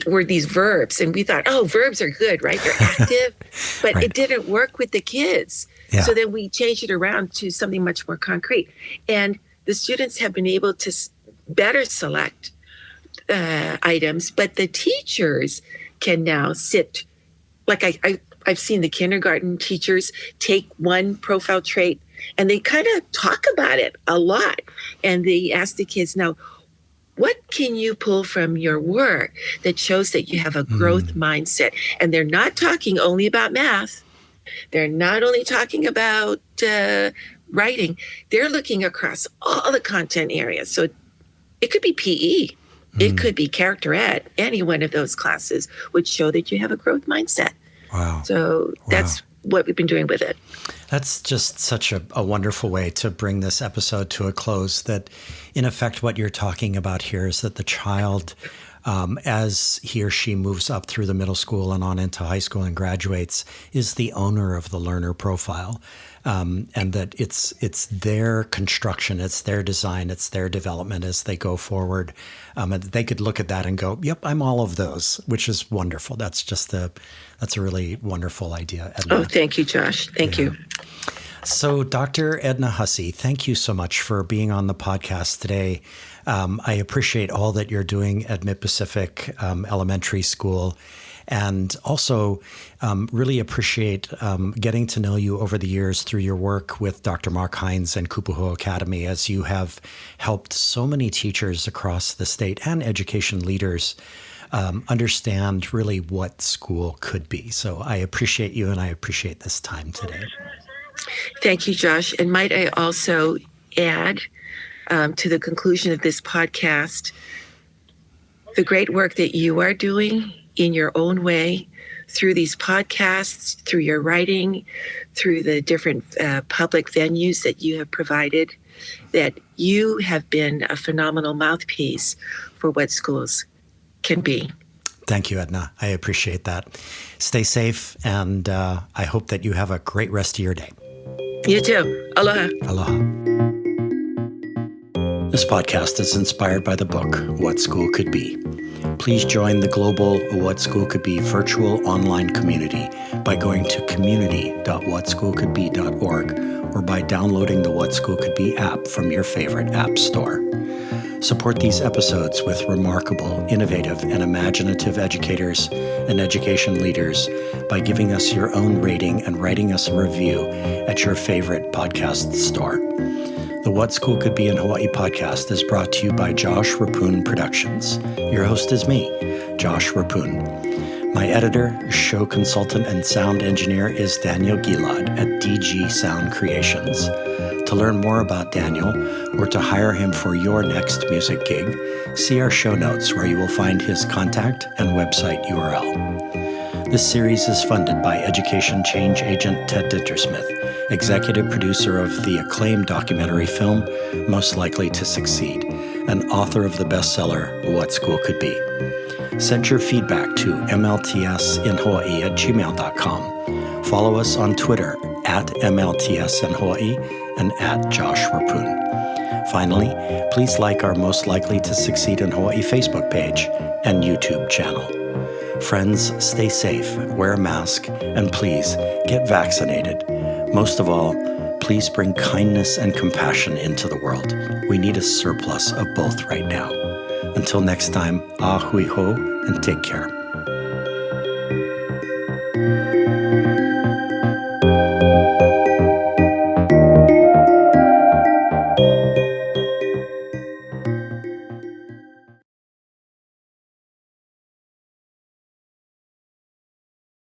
S3: were these verbs, and we thought, verbs are good, right? They're active, but it didn't work with the kids. Yeah. So then we changed it around to something much more concrete, and the students have been able to better select items, but the teachers can now sit, like I've seen the kindergarten teachers take one profile trait and they kind of talk about it a lot, and they ask the kids, now, what can you pull from your work that shows that you have a growth mindset? And they're not talking only about math. They're not only talking about writing. They're looking across all the content areas. So it could be PE. It could be character ed. Any one of those classes would show that you have a growth mindset.
S2: Wow.
S3: So that's what we've been doing with it.
S2: That's just such a wonderful way to bring this episode to a close, that in effect what you're talking about here is that the child, as he or she moves up through the middle school and on into high school and graduates, is the owner of the learner profile. And that it's their construction, it's their design, it's their development as they go forward. And they could look at that and go, yep, I'm all of those, which is wonderful. That's a really wonderful idea, Edna.
S3: Oh, thank you, Josh. Thank you.
S2: So Dr. Edna Hussey, thank you so much for being on the podcast today. I appreciate all that you're doing at Mid-Pacific Elementary School. And also really appreciate getting to know you over the years through your work with Dr. Mark Hines and Kupuho Academy, as you have helped so many teachers across the state and education leaders understand really what school could be. So I appreciate you, and I appreciate this time today.
S3: Thank you, Josh. And might I also add to the conclusion of this podcast, the great work that you are doing in your own way, through these podcasts, through your writing, through the different public venues that you have provided that you have been a phenomenal mouthpiece for what schools can be.
S2: Thank you, Edna. I appreciate that. Stay safe, and I hope that you have a great rest of your day.
S3: You too. Aloha.
S2: Aloha. This podcast is inspired by the book, What School Could Be. Please join the global What School Could Be virtual online community by going to community.whatschoolcouldbe.org or by downloading the What School Could Be app from your favorite app store. Support these episodes with remarkable, innovative, and imaginative educators and education leaders by giving us your own rating and writing us a review at your favorite podcast store. The What School Could Be in Hawaii podcast is brought to you by Josh Rapun Productions. Your host is me, Josh Rapun. My editor, show consultant, and sound engineer is Daniel Gilad at DG Sound Creations. To learn more about Daniel or to hire him for your next music gig, see our show notes where you will find his contact and website URL. This series is funded by education change agent Ted Dintersmith, executive producer of the acclaimed documentary film Most Likely to Succeed, and author of the bestseller What School Could Be. Send your feedback to mltsinhawaii@gmail.com. Follow us on Twitter @MLTSinHawaii and @Josh Rapun. Finally, please like our Most Likely to Succeed in Hawaii Facebook page and YouTube channel. Friends, stay safe, wear a mask, and please get vaccinated. Most of all, please bring kindness and compassion into the world. We need a surplus of both right now. Until next time, a hui ho and take care.